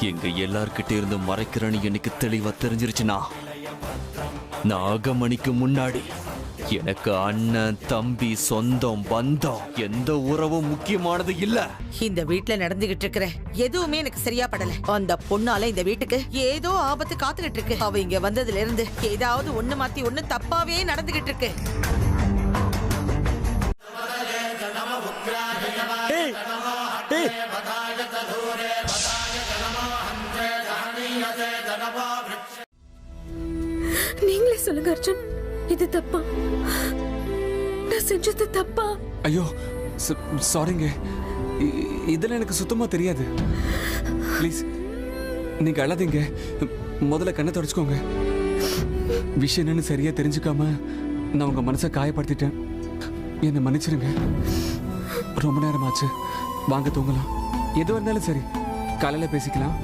எங்க எல்லார்கிட்ட இருந்து மறைக்கிறேன்னு எனக்கு தெளிவா தெரிஞ்சிருச்சுன்னா நாகமணிக்கு முன்னாடி எனக்கு அண்ணன் தம்பி சொந்தம் பந்தம் எந்த உறவும் முக்கியமானது இல்ல. இந்த வீட்டுல நடந்துகிட்டு இருக்கிற எதுவுமே எனக்கு சரியா படல. அந்த பொண்ணால இந்த வீட்டுக்கு ஏதோ ஆபத்து காத்துக்கிட்டு இருக்கு. அவ இங்க வந்ததுல இருந்து ஏதாவது ஒண்ணு மாத்தி ஒண்ணு தப்பாவே நடந்துகிட்டு இருக்கு. நீங்களே சொல்லுங்க அர்ஜுன், இது தப்பா? நான் செஞ்சது தப்பா? ஐயோ சாரிங்க, இதெல்லாம் எனக்கு சுத்தமா தெரியாது. ப்ளீஸ் நீங்க அழாதீங்க. முதல்ல கண்ணை தொடச்சுக்கோங்க. விஷயம் என்னன்னு சரியா தெரிஞ்சுக்காம நான் உங்க மனசை காயப்படுத்திட்டேன். என்னை மன்னிச்சிருங்க. ரொம்ப நேரம் ஆச்சு, வாங்க தூங்கலாம். எதுவாக இருந்தாலும் சரி, காலையில பேசிக்கலாம்.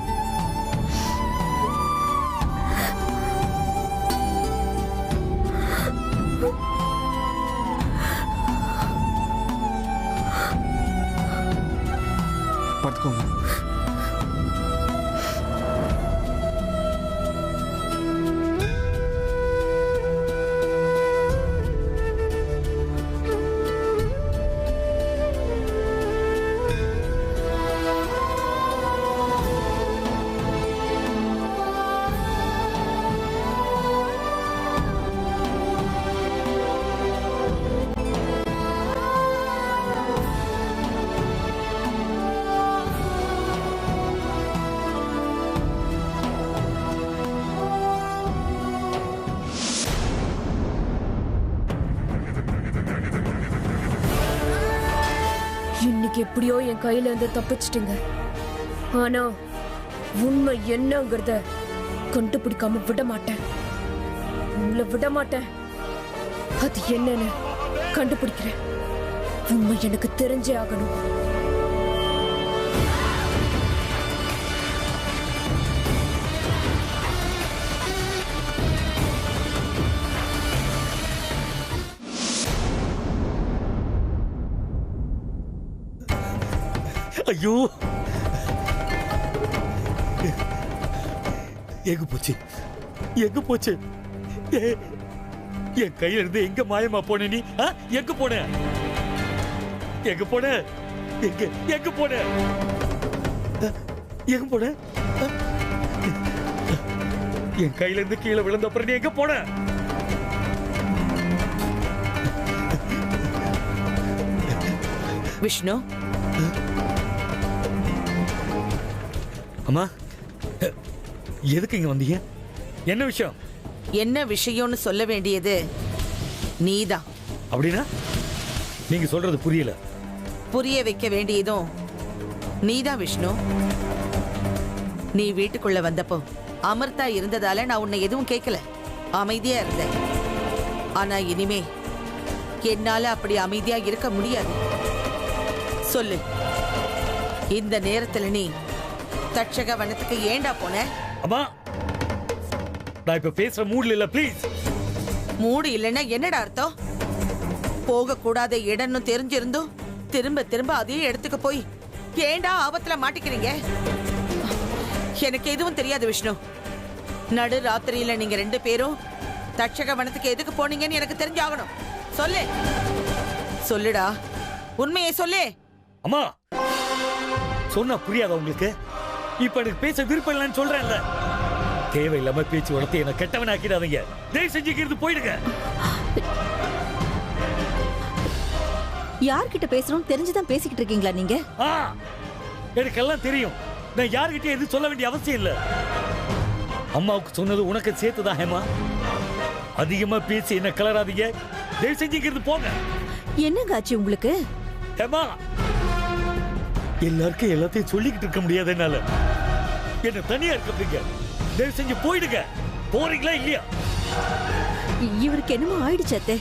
படுத்துக்கோங்க. இன்னைக்கு எப்படியோ என் கையில இருந்து தப்பிச்சிட்டீங்க. ஆனா உண்மை என்னங்கறத கண்டுபிடிக்காம விட மாட்டேன். உங்களை விட மாட்டேன். அது என்னன்னு கண்டுபிடிக்கிறேன். உண்மை எனக்கு தெரிஞ்சே ஆகணும். ஐயோ, எங்க போச்சு எங்க போச்சு? என் கையில இருந்து எங்க மாயமா போன நீ? எங்க போன? எங்க போன? எங்க எங்க போன? எங்க போன? என் கையில இருந்து கீழே விழுந்த அப்புறம் நீ எங்க போன? விஷ்ணு, அம்மா எதுக்கு இங்க வந்தீங்க? என்ன விஷயம்? என்ன விஷயம்னு சொல்ல வேண்டியது நீதான். அப்படின்னா நீங்க சொல்றது புரியல. புரிய வைக்க வேண்டியதும் நீதான் விஷ்ணு. நீ வீட்டுக்குள்ள வந்தப்போ அமிர்தா இருந்ததால நான் உன்னை எதுவும் கேட்கல, அமைதியா இருந்தேன். ஆனா இனிமே என்னால அப்படி அமைதியா இருக்க முடியாது. சொல்லு, இந்த நேரத்துல நீ தட்சக வனத்துக்கு ஏண்டா போன? அம்மா, நான் இப்ப பேசுற மூட்ல இல்ல, ப்ளீஸ். மூடு இல்லைன்னா என்னடா அர்த்தம்? போக கூடாத இடம்னு தெரிஞ்சிருந்தும் திரும்ப திரும்ப அதே இடத்துக்கு போய் ஏண்டா ஆபத்துல மாட்டிக்கிறீங்க? எனக்கு எதுவும் தெரியாது விஷ்ணு. நடு ராத்திரியில நீங்க 2 பேரும் தட்சக வனத்துக்கு எதுக்கு போனீங்கன்னு எனக்கு தெரிஞ்சாகணும். சொல்லு, சொல்லுடா, உண்மையை சொல்லு. அம்மா, சொன்னா புரியாதா உங்களுக்கு? இப்ப எனக்கு பேச விருப்பம் இல்லைன்னு சொல்றேன்ல. தேவையில்லாம பேச்சு வளர்த்து என்ன கெட்டவன் ஆக்கிடாதீங்க. தயவு செஞ்சுக்கிறது போயிடுங்க. யார்கிட்ட பேசுறோம் தெரிஞ்சுதான் பேசிக்கிட்டு இருக்கீங்களா நீங்க? எனக்கெல்லாம் தெரியும். நான் யார்கிட்டயும் எதுவும் சொல்ல வேண்டிய அவசியம் இல்ல. அம்மாவுக்கு சொன்னது உனக்கு சேர்த்துதான் ஹேமா. அதிகமா பேசி என்ன கலராதீங்க. தயவு செஞ்சுக்கிறது போங்க. என்னங்க ஆச்சு உங்களுக்கு? ஹேமா, எல்லாருக்கும் எல்லாத்தையும் சொல்லிக்கிட்டு இருக்க முடியாது என்னால. என்ன தனியா இருக்க தயவு செஞ்சு போயிடுங்க. போறீங்களா இல்லையா? இவருக்கு என்னமோ ஆயிடுச்சு அத்தை.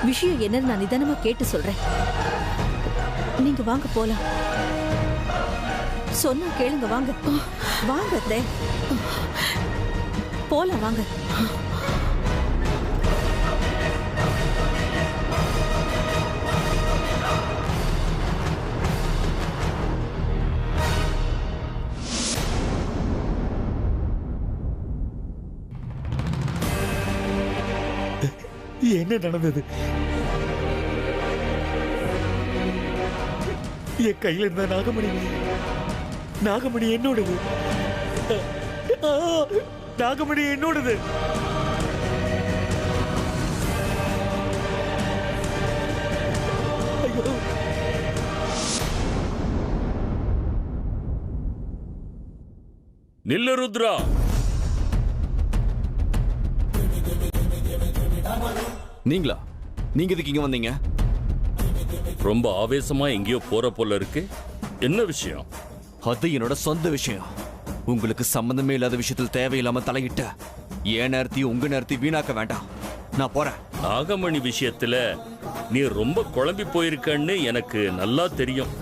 விஷயம் என்னன்னு நான் நிதானமா கேட்டு சொல்றேன். நீங்க வாங்க போலாம். சொன்னா கேளுங்க, வாங்க வாங்க அத்தை, போலாம் வாங்க. என்ன நடந்தது? என் கையில இருந்த நாகமணி என்னோடது. நாகமணி என்னோடது. ஐயோ! நில்லு ருத்ரா. நீங்களா? நீங்க எதுக்கு இங்க வந்தீங்க? ரொம்ப ஆவேசமா எங்கேயோ போற போல இருக்கு. என்ன விஷயம்? அது என்னோட சொந்த விஷயம். உங்களுக்கு சம்பந்தமே இல்லாத விஷயத்தில் தேவையில்லாம தலையிட்ட என் நேரத்தையும் உங்க நேரத்தையும் வீணாக்க வேண்டாம். நான் போறேன். நாகமணி விஷயத்துல நீ ரொம்ப குழம்பி போயிருக்கன்னு எனக்கு நல்லா தெரியும்.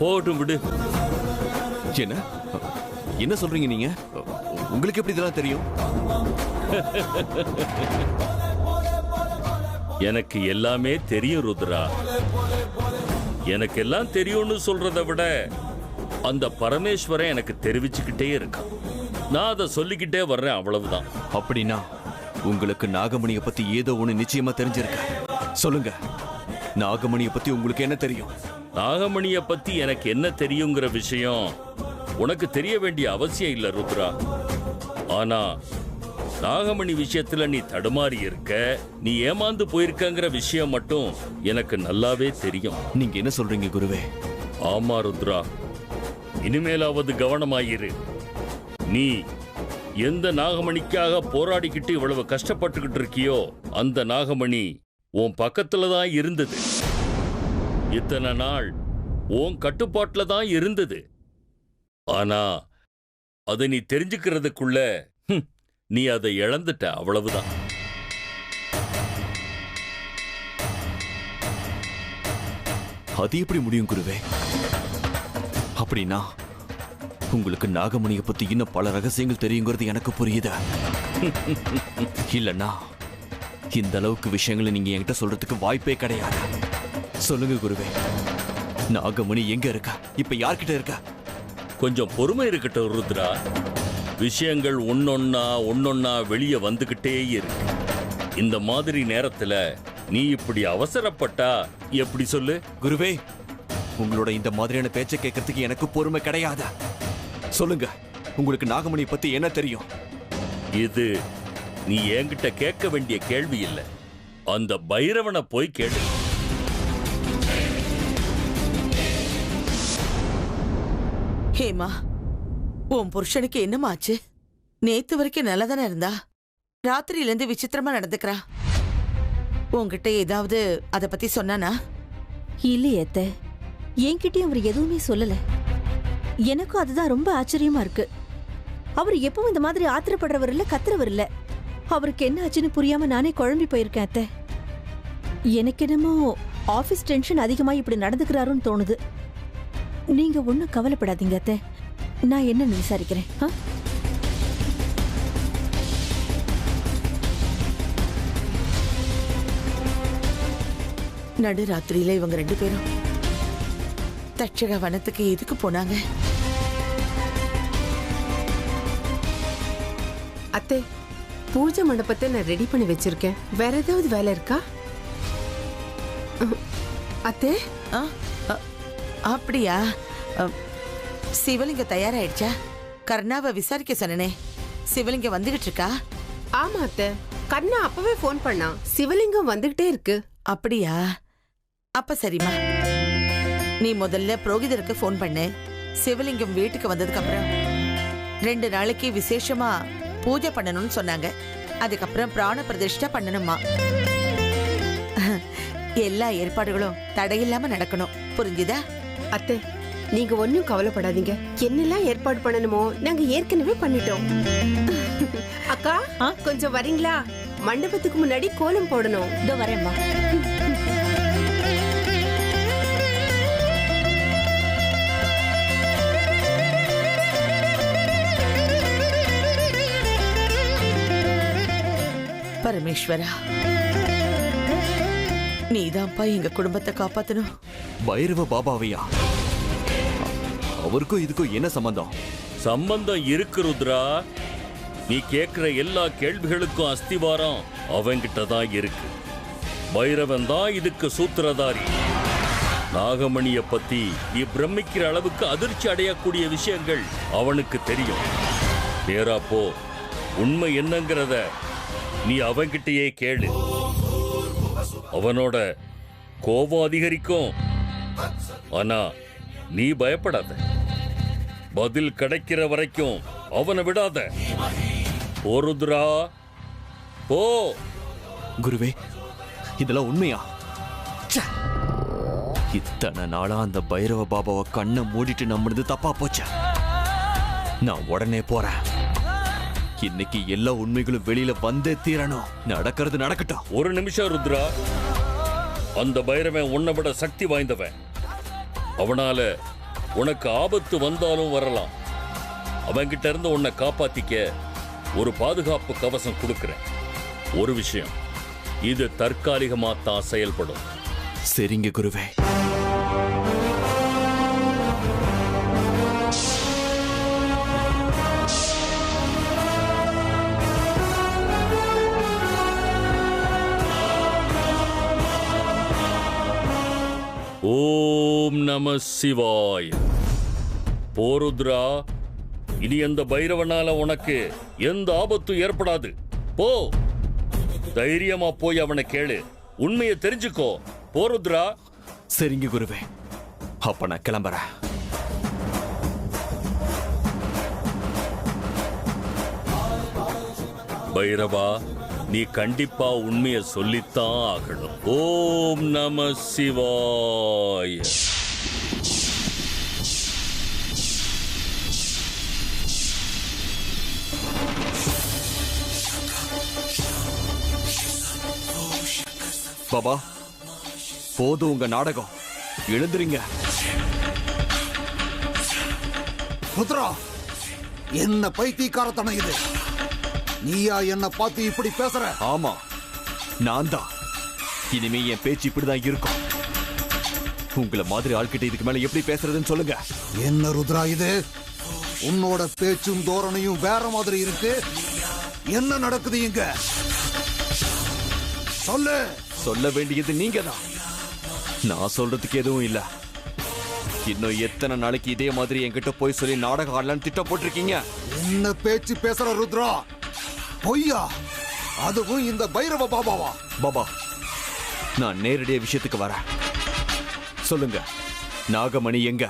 போகட்டும், விடு. என்ன என்ன சொல்றீங்க நீங்க? உங்களுக்கு எப்படி இதெல்லாம் தெரியும்? எனக்கு எல்லாமே தெரியும் ருத்ரா. எனக்கு எல்லாம் தெரியும்னு சொல்றதை விட அந்த பரமேஸ்வரன் எனக்கு தெரிவிச்சுக்கிட்டே இருக்கான். நான் அதை சொல்லிக்கிட்டே வர்றேன், அவ்வளவுதான். அப்படின்னா உங்களுக்கு நாகமணியை பத்தி ஏதோ ஒண்ணு நிச்சயமா தெரிஞ்சிருக்க. சொல்லுங்க, நாகமணியை பத்தி உங்களுக்கு என்ன தெரியும்? நாகமணியை பத்தி எனக்கு என்ன தெரியுங்கிற விஷயம் உனக்கு தெரிய வேண்டிய அவசியம் இல்ல ருத்ரா. ஆனா நாகமணி விஷயத்துல நீ தடுமாறி இருக்க, நீ ஏமாந்து போயிருக்கங்கிற விஷயம் மட்டும் எனக்கு நல்லாவே தெரியும். நீங்க என்ன சொல்றீங்க குருவே? ஆமா ருத்ரா, இனிமேலாவது கவனமாயிரு. நீ எந்த நாகமணிக்காக போராடிக்கிட்டு இவ்வளவு கஷ்டப்பட்டுக்கிட்டு இருக்கியோ அந்த நாகமணி உன் பக்கத்துல தான் இருந்தது. இத்தனை நாள் உன் கட்டுப்பாட்டுல தான் இருந்தது. ஆனா அதை நீ தெரிஞ்சுக்கிறதுக்குள்ள நீ அதை இழந்துட்ட, அவ்வளவுதான். அது எப்படி முடியும் குருவே? அப்படின்னா உங்களுக்கு நாகமணியை பத்தி இன்னும் பல ரகசியங்கள் தெரியுங்கிறது எனக்கு புரியுது. இல்லன்னா இந்த அளவுக்கு விஷயங்களை நீங்க என்கிட்ட சொல்றதுக்கு வாய்ப்பே கிடையாது. சொல்லுங்க குருவே, நாகமணி எங்க இருக்கா? இப்ப யார்கிட்ட இருக்கா? கொஞ்சம் பொறுமை இருக்கட்டும் ருத்ரா. விஷயங்கள் ஒன்னொன்னா வெளியே வந்துகிட்டே இருக்கு. இந்த மாதிரி நேரத்துல நீ இப்படி அவசரப்பட்டா எப்படி சொல்லு? குருவே, உங்களோட இந்த மாதிரியான பேச்சை கேட்கறதுக்கு எனக்கு பொறுமை கிடையாது. சொல்லுங்க, உங்களுக்கு நாகமணி பத்தி என்ன தெரியும்? இது நீ என்கிட்ட கேட்க வேண்டிய கேள்வி இல்ல. அந்த பைரவனை போய் கேளு. ஹேமா, உன் புருஷனுக்கு என்னமாச்சு? நேத்து வரைக்கும் நல்லதானே இருந்தா, ராத்திரியிலேருந்து விசித்திரமா நடந்துக்கிறா. உன்கிட்ட ஏதாவது அத பத்தி சொன்னானா? இல்லையே அத்தை, என்கிட்டயும் அவர் எதுவுமே சொல்லல. எனக்கும் அதுதான் ரொம்ப ஆச்சரியமா இருக்கு. அவர் எப்பவும் இந்த மாதிரி ஆத்திரப்படுறவர் இல்ல, கத்துறவர் இல்ல. அவருக்கு என்ன ஆச்சுன்னு புரியாம நானே குழம்பி போயிருக்கேன் அத்தை. எனக்கு என்னமோ ஆபீஸ் டென்ஷன் அதிகமா இப்படி நடந்துக்கிறாருன்னு தோணுது. நீங்க ஒன்னும் கவலைப்படாதீங்க அத்தை, நான் என்னன்னு விசாரிக்கிறேன். நடு ராத்திரியில இவங்க ரெண்டு பேரும் தட்சக வனத்துக்கு எதுக்கு போனாங்க? அத்தை, பூஜை மண்டபத்தை நான் ரெடி பண்ணி வச்சிருக்கேன். வேற ஏதாவது வேலை இருக்கா அத்தை? அப்படியா? சிவலிங்க தயாராயிடுச்சா? கர்ணாவை விசாரிக்க சொன்னனே, சிவலிங்க வந்துகிட்டு இருக்கா? ஆமா அத்தை, கர்ணா அப்பவே போன் பண்ணா. சிவலிங்கம் வந்துகிட்டே இருக்கு. அப்படியா? அப்ப சரிம்மா, நீ முதல்ல புரோகிதருக்கு போன் பண்ணு. சிவலிங்கம் வீட்டுக்கு வந்ததுக்கு அப்புறம் 2 நாளைக்கு விசேஷமா பூஜை பண்ணணும்னு சொன்னாங்க. அதுக்கப்புறம் பிராண பிரதிஷ்டை பண்ணணுமா. எல்லா ஏற்பாடுகளும் தடையில்லாம நடக்கணும், புரிஞ்சுதா? அத்தை, நீங்க ஒன்னும் கவலைப்படாதீங்க. என்னெல்லாம் ஏற்பாடு பண்ணணுமோ நாங்க ஏற்கனவே பண்ணிட்டோம். அக்கா, கொஞ்சம் வரீங்களா? மண்டபத்துக்கு முன்னாடி கோலம் போடணும். இதோ வரேம்மா. பரமேஸ்வரா, நீதான்ப்பா எங்க குடும்பத்தை காப்பாத்தணும். பைரவ பாபாவையா? அவருக்கும் இதுக்கும் என்ன சம்பந்தம்? சம்பந்தம் இருக்கு ருத்ரா. நீ கேட்கிற எல்லா கேள்விகளுக்கும் அஸ்திவாரம் அவன்கிட்ட தான் இருக்கு. பைரவன் தான் இதுக்கு சூத்திரதாரி. நாகமணிய பத்தி நீ பிரமிக்கிற அளவுக்கு அதிர்ச்சி அடையக்கூடிய விஷயங்கள் அவனுக்கு தெரியும். நேரா போ, உண்மை என்னங்கிறத நீ அவன்கிட்டயே கேளு. அவனோட கோபம் அதிகரிக்கும். ஆனா நீ பயப்படாத. பதில் கிடைக்கிற வரைக்கும் அவனை விடாத. ருத்ரா போ. குருவே, இதெல்லாம் உண்மையா? இத்தனை நாளா அந்த பைரவ பாபாவை கண்ணை மூடிட்டு நம்பினது தப்பா போச்சு. நான் உடனே போறேன். இன்னைக்கு எல்லா உண்மைகளும் வெளியில வந்தே தீரணும். நடக்கிறது நடக்கட்டும். ஒரு நிமிஷம் ருத்ரா. அந்த பைரவன் உன்னை விட சக்தி வாய்ந்தவன். அவனால உனக்கு ஆபத்து வந்தாலும் வரலாம். அவன்கிட்ட இருந்து உன்னை காப்பாத்திக்க ஒரு பாதுகாப்பு கவசம் கொடுக்கிறேன். ஒரு விஷயம், இது தற்காலிகமா தான் செயல்படும். சரிங்க குருவே. ஓம் நம சிவாய. போருத்ரா, இனி அந்த பைரவனால உனக்கு எந்த ஆபத்தும் ஏற்படாது. போ, தைரியமா போய் அவனை கேளு. உண்மையை தெரிஞ்சுக்கோ. போருத்ரா. சரிங்க குருவே, அப்ப நான் கிளம்புறேன். பைரவா, நீ கண்டிப்பா உண்மையை சொல்லித்தான் ஆகணும். ஓம் நம சிவாய. பாபா, போதும் உங்க நாடகம். எழுந்துறீங்க. ருத்ரா, என்ன பைத்தியக்காரத்தனம் இது? நீயா என்ன பார்த்து இப்படி பேசுற? ஆமா, நான் தான். இனிமே என் பேச்சு இப்படிதான் இருக்கும். உங்களை மாதிரி ஆள்கிட்ட இதுக்கு மேல எப்படி பேசுறதுன்னு சொல்லுங்க. என்ன ருத்ரா இது? உன்னோட பேச்சும் தோரணையும் வேற மாதிரி இருக்கு. என்ன நடக்குது இங்க? சொல்லு. சொல்ல வேண்டியது நீங்க தான். நான் சொல்றதுக்கு எதுவும் இல்ல. இன்னும் எத்தனை நாளைக்கு இதே மாதிரி என்கிட்ட போய் சொல்லி நாடகம் ஆடலான்னு திட்டம் போட்டிருக்கீங்க? என்ன பேச்சு பேசுற ருத்ரா? பொய்யா? அதுவும் இந்த பைரவ பாபாவா? பாபா, நான் நேரடிய விஷயத்துக்கு வரேன். சொல்லுங்க, நாகமணி எங்க?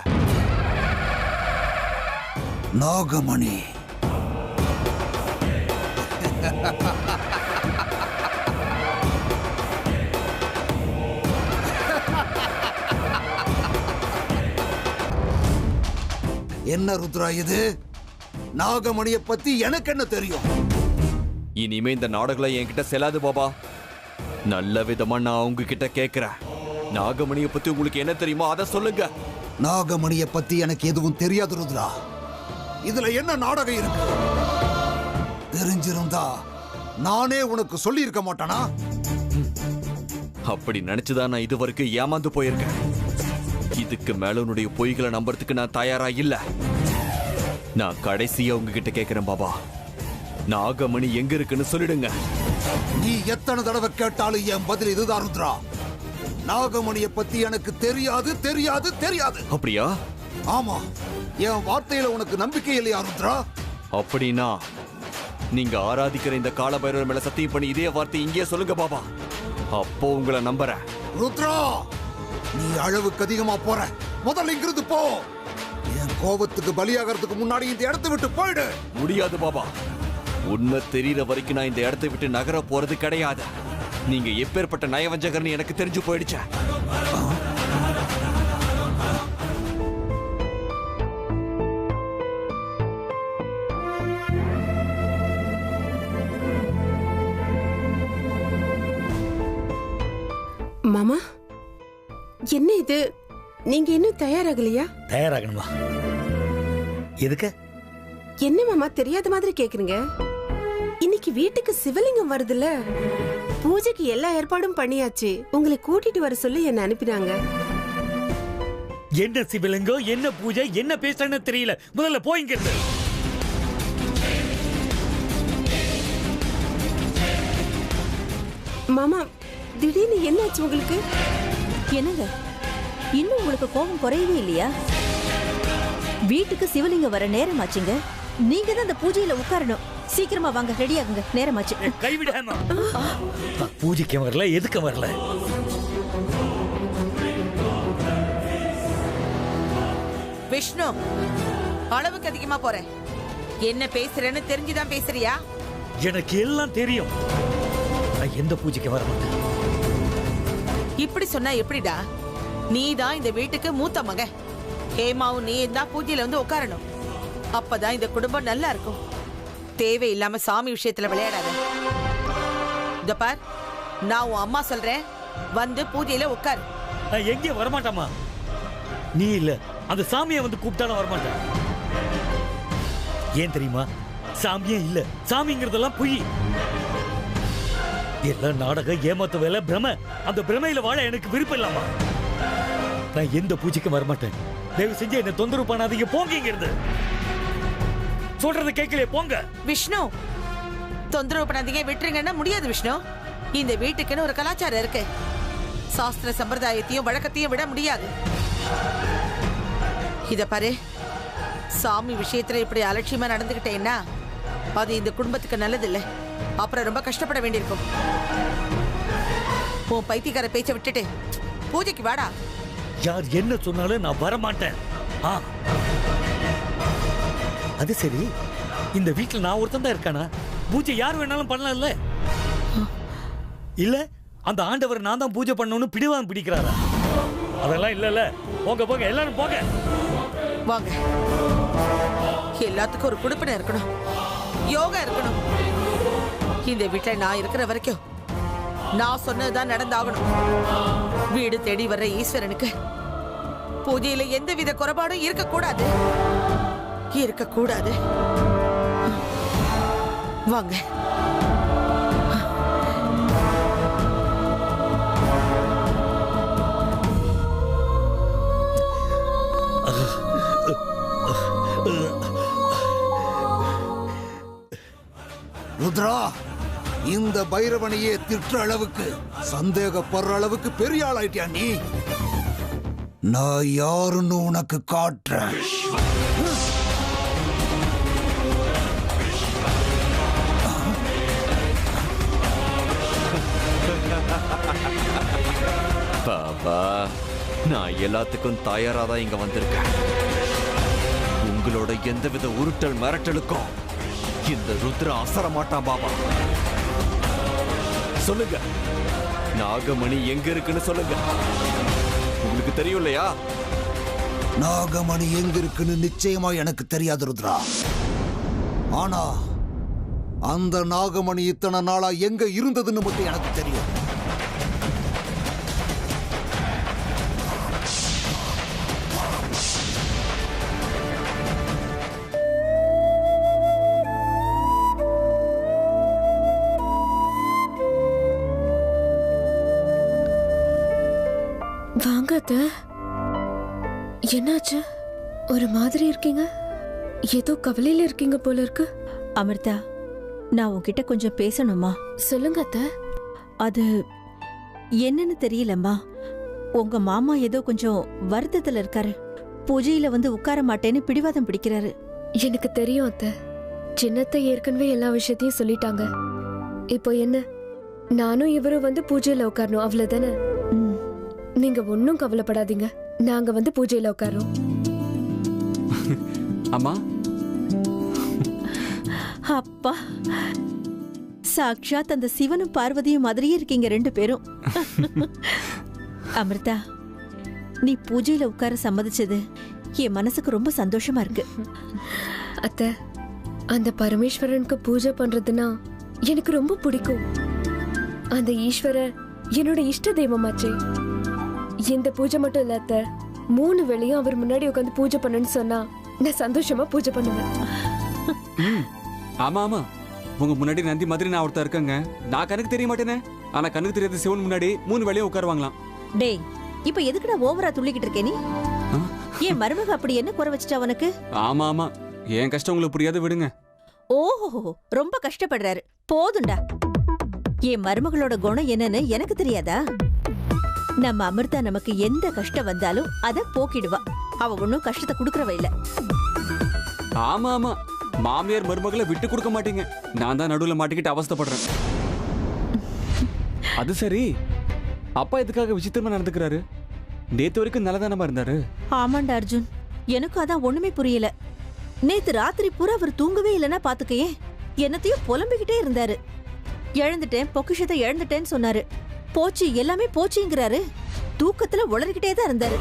நாகமணி என்ன ருத்ரா இது? நாகமணியை பத்தி எனக்கு என்ன தெரியும்? இனிமே இந்த நாடகம் என்கிட்ட செல்லாது பாபா. நல்ல விதமா நான் உங்ககிட்ட கேட்கிறேன். நாகமணியை பத்தி உங்களுக்கு என்ன தெரியுமோ அதை சொல்லுங்க. நாகமணியை பத்தி எனக்கு எதுவும் தெரியாது ருத்ரா. இதுல என்ன நாடகம் இருக்கு? தெரிஞ்சிருந்தா நானே உனக்கு சொல்லி இருக்க மாட்டானா? அப்படி நினைச்சுதான் நான் இதுவரைக்கும் ஏமாந்து போயிருக்கேன். இதுக்கு மேல உன்னுடைய பொய்களை நம்புறதுக்கு நான் தயாரா இல்ல. நான் கடைசியா உங்ககிட்ட கேட்கிறேன் பாபா, நாகமணி எங்க இருக்குன்னு சொல்லிடுங்க. நீ எத்தனை தடவை கேட்டாலும் என் பதில் இதுதான் ருத்ரா. நாகமணியை பத்தி எனக்கு தெரியாது தெரியாது தெரியாது. அப்படியா? ஆமா. என் வார்த்தையில உனக்கு நம்பிக்கை இல்லையா ருத்ரா? அப்படின்னா நீங்க ஆராதிக்கிற இந்த காலபைரவர் மேல சத்தியம் பண்ணி இதே வார்த்தை இங்கே சொல்லுங்க பாபா. அப்போ உங்களை நம்புறேன். ருத்ரா, நீ அளவுக்கு அதிகமா போற. முதல்ல இங்கிருந்து போ. என் கோபத்துக்கு பலியாகிறதுக்கு முன்னாடி இந்த இடத்தை விட்டு போயிடு. முடியாது பாபா. உண்மை தெரியற வரைக்கும் நான் இந்த இடத்தை விட்டு நகர போறது கிடையாது. நீங்க எப்பேற்பட்ட நயவஞ்சகர்னு எனக்கு தெரிஞ்சு போயிடுச்ச. மாமா, என்ன இது? நீங்க இன்னும் தயாராகலையா? தயாராகணுமா? எதுக்கு? என்ன மாமா தெரியாத மாதிரி கேக்குறீங்க? இன்னைக்கு வீட்டுக்கு சிவலிங்கம் வருதுல்ல, பூஜைக்கு எல்லா ஏற்பாடும் பண்ணியாச்சு. உங்களை கூட்டிட்டு வர சொல்லி என்ன அனுப்பினாங்க. என்ன சிவலிங்கம், என்ன பூஜை, என்ன பேசுறேன்னு தெரியல. முதல்ல போயிங்க. மாமா திடீர்னு என்னாச்சு உங்களுக்கு? என்னங்க இன்னும் உங்களுக்கு கோபம் குறையவே இல்லையா? வீட்டுக்கு சிவலிங்கம் வர நேரமாச்சுங்க. நீங்க தான் அந்த பூஜையில உட்காரணும். சீக்கிரமா வாங்க, ரெடி ஆகுங்க, நேரமாச்சு. கைவிடாம பூஜைக்கு வரல, எதுக்கு வரல? விஷ்ணு, அளவுக்கு அதிகமா போற. என்ன பேசுறேன்னு தெரிஞ்சுதான் பேசுறியா? எனக்கு எல்லாம் தெரியும். நான் எந்த பூஜைக்கு வர மாட்டேன். இப்படி சொன்னா எப்படிடா? நீ தான் இந்த வீட்டுக்கு மூத்த மகன். ஹேமாவும் நீ தான் பூஜையில வந்து உட்காரணும். அப்பதான் இந்த குடும்பம் நல்லா இருக்கும். தேவையில்லாம சாமி விஷயத்துல விளையாடாத. இந்த பார், நான் உன் அம்மா சொல்றேன், வந்து பூஜையில உட்காரு. நான் எங்கேயும் வரமாட்டாமா. நீ இல்ல, அந்த சாமியை வந்து கூப்பிட்டாலும் வரமாட்டேன். ஏன் தெரியுமா? சாமியே இல்ல, சாமிங்கிறதெல்லாம் பொய். எல்லாம் நாடகம், ஏமாத்த வேலை, பிரம. அந்த பிரமையில வாழ எனக்கு விருப்பம் இல்லாமா. நான் எந்த பூஜைக்கும் வரமாட்டேன். தயவு செஞ்சு என்ன தொந்தரவு பண்ணாதீங்க, போங்கிறது. சொல்றதை கேட்கலையே, போங்க. விஷ்ணு, தொந்தரவு பண்ணாதீங்க, விட்டுருங்கன்னா முடியாது விஷ்ணு. இந்த வீட்டுக்குன்னு ஒரு கலாச்சாரம் இருக்கு. சாஸ்திர சம்பிரதாயத்தையும் வழக்கத்தையும் விட முடியாது. இத பாரு, சாமி விஷயத்துல இப்படி அலட்சியமா நடந்துகிட்டேன்னா அது இந்த குடும்பத்துக்கு நல்லதில்லை. அப்புறம் ரொம்ப கஷ்டப்பட வேண்டியிருக்கும். உன் பைத்தியக்கார பேச்சை விட்டுட்டு பூஜைக்கு வாடா. யார் என்ன சொன்னாலும் நான் வரமாட்டேன். அது சரி, இந்த வீட்டுல நான் ஒருத்தன் தான் இருக்கானா? பூஜை யார் வேணாலும் பண்ணலாம்ல? இல்ல அந்த ஆண்டவர் நான் தான் பூஜை பண்ணணும்னு பிடிவாதம் பிடிக்கிறாரா? அதெல்லாம் இல்ல. போங்க போங்க, எல்லாரும் போங்க. வாங்க. எல்லாத்துக்கும் ஒரு குடுப்பினை இருக்கணும், யோகா இருக்கணும். இந்த வீட்டுல நான் இருக்கிற வரைக்கும் நான் சொன்னதுதான் நடந்தாகணும். வீடு தேடி வர்ற ஈஸ்வரனுக்கு பூஜையில எந்தவித குறைபாடும் இருக்கக்கூடாது. வாங்க. ருத்ரா, இந்த பைரவனையே திட்டுற அளவுக்கு, சந்தேகப்படுற அளவுக்கு பெரிய ஆளாயிட்டியா நீ? நான் யாருன்னு உனக்கு காட்டுறேன். பாபா, நான் எல்லாத்துக்கும் தயாரா தான் இங்க வந்திருக்கேன். உங்களோட எந்தவித உருட்டல் மிரட்டலுக்கும் இந்த ருத்ரா அசர மாட்டான் பாபா. சொல்லுங்க, நாகமணி எங்க இருக்குன்னு சொல்லுங்க. உங்களுக்கு தெரியும் இல்லையா? நாகமணி எங்க இருக்குன்னு நிச்சயமா எனக்கு தெரியாது ருத்ரா. ஆனா அந்த நாகமணி இத்தனை நாளா எங்க இருந்ததுன்னு மட்டும் எனக்கு தெரியும். வாங்க அத்தை. என்னாச்சு? ஒரு மாதிரி இருக்கீங்க. ஏதோ கவலையில இருக்கீங்க போல இருக்கு. அமிர்தா, நான் உன்கிட்ட கொஞ்சம் பேசணுமா? சொல்லுங்க அத்தை. அது என்னன்னு தெரியலம்மா. உங்க மாமா ஏதோ கொஞ்சம் வருத்தத்துல இருக்காரு. பூஜையில வந்து உட்கார மாட்டேன்னு பிடிவாதம் பிடிக்கிறாரு. எனக்கு தெரியும் அத்தை. சின்னத்தை ஏற்கனவே எல்லா விஷயத்தையும் சொல்லிட்டாங்க. இப்போ என்ன, நானும் இவரும் வந்து பூஜையில உட்காரணும், அவ்வளவுதானே? நீங்க ஒன்னும் கவலைப்படாதீங்க. நாங்க வந்து பூஜையில உட்காரோம். அம்மா, அப்பா, சாக்ஷாத் அந்த சிவனும் பார்வதியும் மாதிரியே இருக்கீங்க ரெண்டு பேரும். அமிர்தா, நீ பூஜையில உட்கார சம்மதிச்சது என் மனசுக்கு ரொம்ப சந்தோஷமா இருக்கு. அத்தை, அந்த பரமேஸ்வரனுக்கு பூஜை பண்றதுன்னா எனக்கு ரொம்ப பிடிக்கும். அந்த ஈஸ்வரர் என்னோட இஷ்ட தெய்வமாச்சே. இந்த பூஜை மட்டும் இல்ல அத்தை, 3 வேளையும் அவர் முன்னாடி உட்காந்து பூஜை பண்ணணும்னு சொன்னா நான் சந்தோஷமா பூஜை பண்ணுவேன். ஆமா ஆமா, உங்க முன்னாடி நந்தி மாதிரி நான் ஒருத்தர் இருக்கேங்க. நான் கணக்கு தெரிய மாட்டேனே, ஆனா கணக்கு தெரியாத சிவன் முன்னாடி 3 வேளையும் உட்காருவாங்களாம். டேய், இப்ப எதுக்குடா ஓவரா துள்ளிக்கிட்டு இருக்கே நீ? ஏன் மருமக அப்படி என்ன குறை வச்சுட்டா உனக்கு? ஆமா ஆமா, என் கஷ்டம் உங்களுக்கு புரியாது, விடுங்க. ஓஹோ, ரொம்ப கஷ்டப்படுறாரு. போதுண்டா. என் மருமகளோட குணம் என்னன்னு எனக்கு தெரியாதா? நம்ம அமிர்தா நமக்கு எந்த கஷ்டம் வந்தாலும் அத போக்கிடுவா. அவ ஒன்னும் கஷ்டத்தை குடுக்கறவ இல்ல. ஆமா ஆமா, மாமியார் மருமகளை விட்டு கொடுக்க மாட்டீங்க. நான் தான் நடுவுல மாட்டிக்கிட்டு அவஸ்தைப்படுறேன். அது சரி, அப்பா எதுக்காக விசித்திரமா நடந்துக்கிறாரு? நேத்து வரைக்கும் நல்லதானமா இருந்தாரு. ஆமாண்டா அர்ஜுன், எனக்கு அதான் ஒண்ணுமே புரியல. நேத்து ராத்திரி பூரா அவர் தூங்கவே இல்லைன்னா பாத்துக்கையே, என்னத்தையும் புலம்பிக்கிட்டே இருந்தாரு. இழந்துட்டேன், பொக்கிஷத்தை இழந்துட்டேன்னு சொன்னாரு. போச்சு, எல்லாமே போச்சுங்கிறாரு. தூக்கத்துல உளறிக்கிட்டே தான் இருந்தாரு.